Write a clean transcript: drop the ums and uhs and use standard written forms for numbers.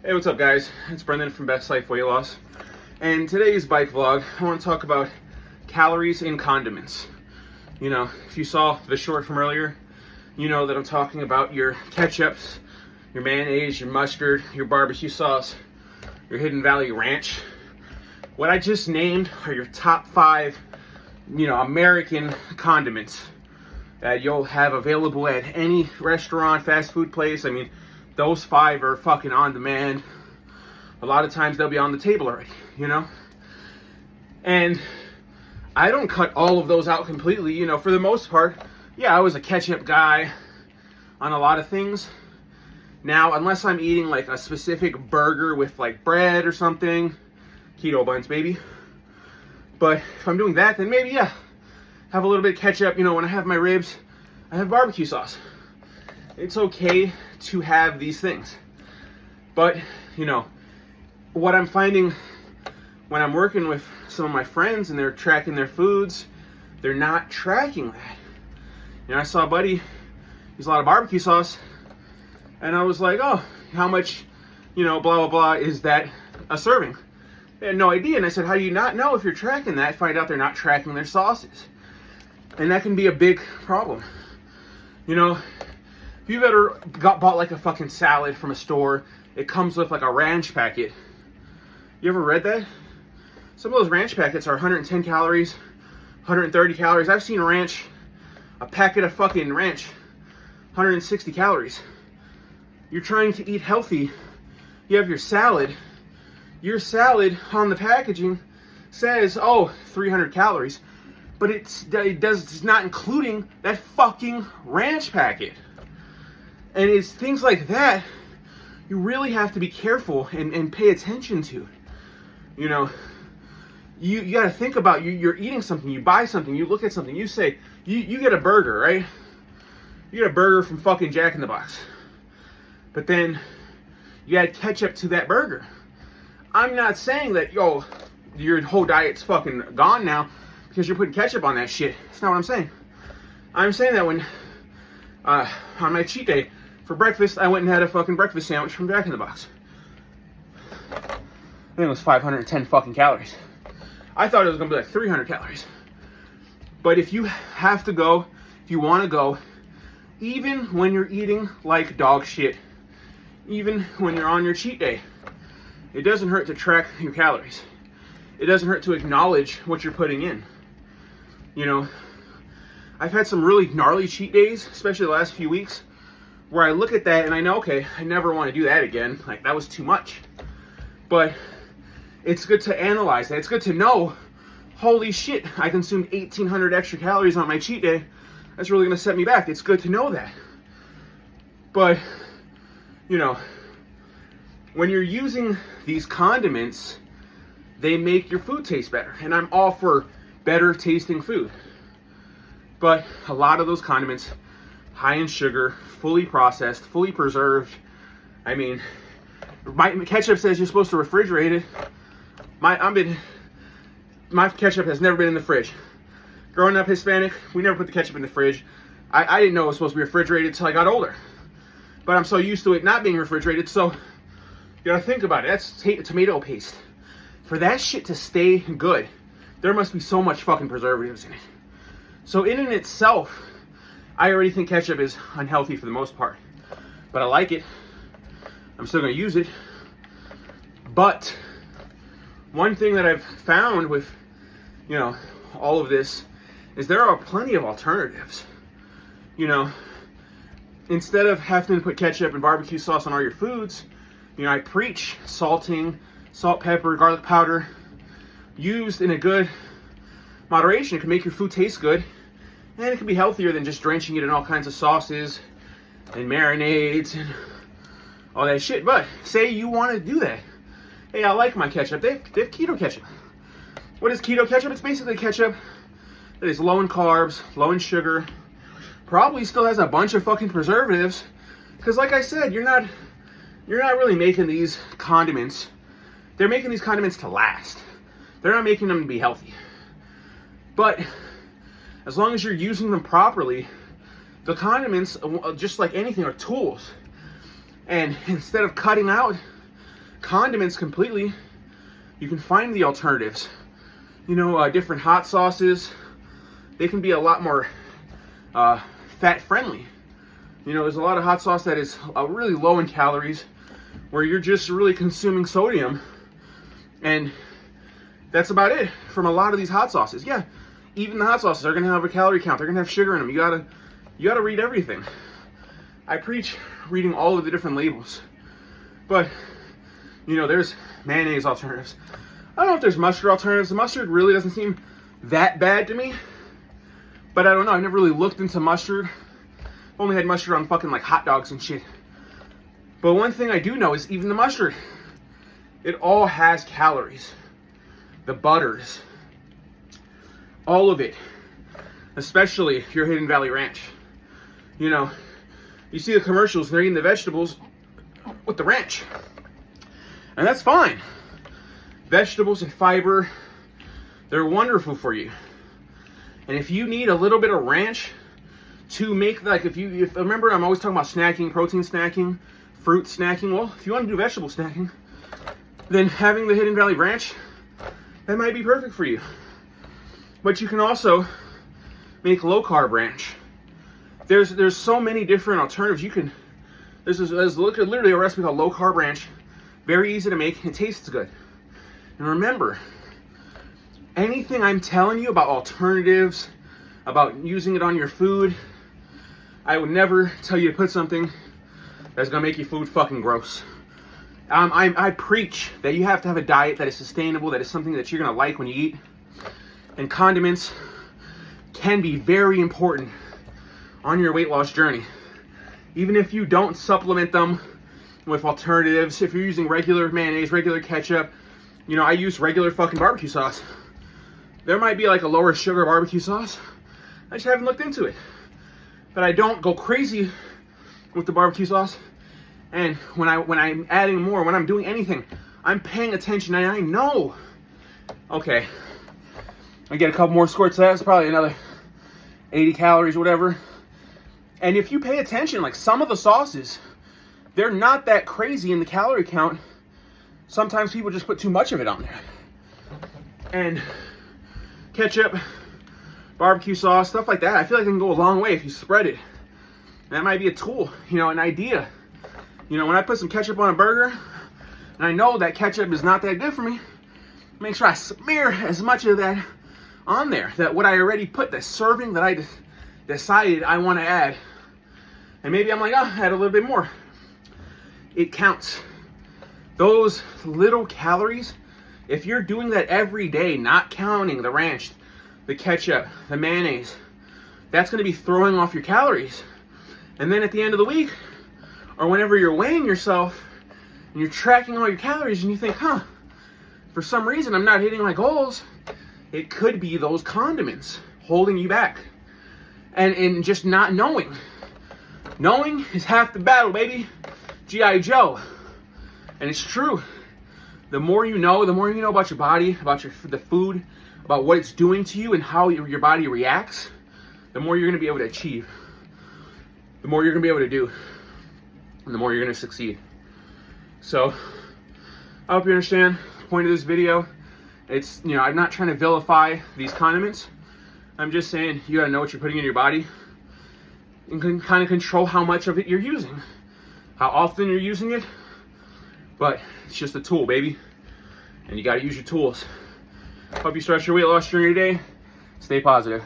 Hey, what's up guys? It's Brendan from Best Life Weight Loss. And today's bike vlog, I want to talk about calories in condiments. You know, if you saw the short from earlier, you know that I'm talking about your ketchups, your mayonnaise, your mustard, your barbecue sauce, your Hidden Valley Ranch. What I just named are your top 5, American condiments that you'll have available at any restaurant, fast food place. I mean, those 5 are fucking on demand. A lot of times they'll be on the table already, And I don't cut all of those out completely, for the most part. Yeah, I was a ketchup guy on a lot of things. Now, unless I'm eating like a specific burger with like bread or something, keto buns, baby. But if I'm doing that, then maybe, yeah, have a little bit of ketchup. When I have my ribs, I have barbecue sauce. It's okay to have these things. But, what I'm finding when I'm working with some of my friends and they're tracking their foods, they're not tracking that. I saw a buddy use a lot of barbecue sauce, and I was like, oh, how much, blah, blah, blah, is that a serving? They had no idea, and I said, how do you not know if you're tracking that? Find out they're not tracking their sauces. And that can be a big problem. If you've ever bought like a fucking salad from a store, it comes with like a ranch packet. You ever read that? Some of those ranch packets are 110 calories, 130 calories. I've seen a packet of fucking ranch, 160 calories. You're trying to eat healthy. You have your salad. Your salad on the packaging says, 300 calories. But it's not including that fucking ranch packet. And it's things like that you really have to be careful and pay attention to. You got to think about, you're eating something, you buy something, you look at something, you say, you get a burger, right? You get a burger from fucking Jack in the Box. But then you add ketchup to that burger. I'm not saying that, your whole diet's fucking gone now because you're putting ketchup on that shit. That's not what I'm saying. I'm saying that when, on my cheat day, for breakfast, I went and had a fucking breakfast sandwich from Jack in the Box. I think it was 510 fucking calories. I thought it was gonna be like 300 calories. But if you have to go, if you wanna go, even when you're eating like dog shit, even when you're on your cheat day, it doesn't hurt to track your calories. It doesn't hurt to acknowledge what you're putting in. I've had some really gnarly cheat days, especially the last few weeks, where I look at that and I know, okay, I never want to do that again. Like, that was too much. But it's good to analyze that. It's good to know, holy shit, I consumed 1,800 extra calories on my cheat day. That's really going to set me back. It's good to know that. But, when you're using these condiments, they make your food taste better. And I'm all for better tasting food. But a lot of those condiments, high in sugar, fully processed, fully preserved. I mean, my ketchup says you're supposed to refrigerate it. My ketchup has never been in the fridge. Growing up Hispanic, we never put the ketchup in the fridge. I didn't know it was supposed to be refrigerated until I got older. But I'm so used to it not being refrigerated, so you gotta think about it. That's tomato paste. For that shit to stay good, there must be so much fucking preservatives in it. So in and itself, I already think ketchup is unhealthy for the most part. But I like it. I'm still gonna use it. But one thing that I've found with, all of this is there are plenty of alternatives. Instead of having to put ketchup and barbecue sauce on all your foods, I preach salting, salt, pepper, garlic powder, used in a good moderation. It can make your food taste good, and it can be healthier than just drenching it in all kinds of sauces and marinades and all that shit. But say you want to do that. Hey, I like my ketchup. They have keto ketchup. What is keto ketchup? It's basically ketchup that is low in carbs, low in sugar, probably still has a bunch of fucking preservatives. Because like I said, you're not really making these condiments. They're making these condiments to last. They're not making them to be healthy. But as long as you're using them properly, the condiments, just like anything, are tools. And instead of cutting out Condiments completely, you can find the alternatives. You know, different hot sauces, they can be a lot more fat friendly. You know, there's a lot of hot sauce that is really low in calories, where you're just really consuming sodium, and that's about it from a lot of these hot sauces. Yeah, even the hot sauces are gonna have a calorie count. They're gonna have sugar in them. You gotta read everything. I preach reading all of the different labels, but you know, there's mayonnaise alternatives. I don't know if there's mustard alternatives. The mustard really doesn't seem that bad to me, but I don't know. I've never really looked into mustard. I've only had mustard on fucking like hot dogs and shit. But one thing I do know is even the mustard, it all has calories. The butters, all of it, especially your Hidden Valley Ranch. You know, you see the commercials, they're eating the vegetables with the ranch. And that's fine. Vegetables and fiber, they're wonderful for you. And if you need a little bit of ranch to make, like, if remember, I'm always talking about snacking, protein snacking, fruit snacking. Well, if you want to do vegetable snacking, then having the Hidden Valley Ranch, that might be perfect for you. But you can also make low carb ranch. There's so many different alternatives. You can, there's literally a recipe called low carb ranch. Very easy to make, it tastes good. And remember, anything I'm telling you about alternatives, about using it on your food, I would never tell you to put something that's gonna make your food fucking gross. I preach that you have to have a diet that is sustainable, that is something that you're gonna like when you eat. And condiments can be very important on your weight loss journey. Even if you don't supplement them with alternatives, if you're using regular mayonnaise, regular ketchup, you know, I use regular fucking barbecue sauce. There might be like a lower sugar barbecue sauce. I just haven't looked into it. But I don't go crazy with the barbecue sauce. And when I'm adding more, when I'm doing anything, I'm paying attention, and I know, okay, I get a couple more squirts of that, it's probably another 80 calories or whatever. And if you pay attention, like some of the sauces, they're not that crazy in the calorie count. Sometimes people just put too much of it on there. And ketchup, barbecue sauce, stuff like that, I feel like it can go a long way if you spread it. That might be a tool, you know, an idea. You know, when I put some ketchup on a burger, and I know that ketchup is not that good for me, make sure I smear as much of that on there, that what I already put, the serving that I decided I want to add. And maybe I'm like, oh, add a little bit more. It counts. Those little calories, if you're doing that every day, not counting the ranch, the ketchup, the mayonnaise, that's going to be throwing off your calories. And then at the end of the week, or whenever you're weighing yourself, and you're tracking all your calories, and you think, huh, for some reason I'm not hitting my goals, it could be those condiments holding you back. And just not knowing. Knowing is half the battle, baby. G.I. Joe. And it's true. The more you know about your body, about the food, about what it's doing to you and how your body reacts, the more you're going to be able to achieve. The more you're going to be able to do. And the more you're going to succeed. So, I hope you understand the point of this video. It's, you know, I'm not trying to vilify these condiments. I'm just saying you got to know what you're putting in your body and can kind of control how much of it you're using, how often you're using it. But it's just a tool, baby. And you got to use your tools. Hope you start your weight loss journey today. Stay positive.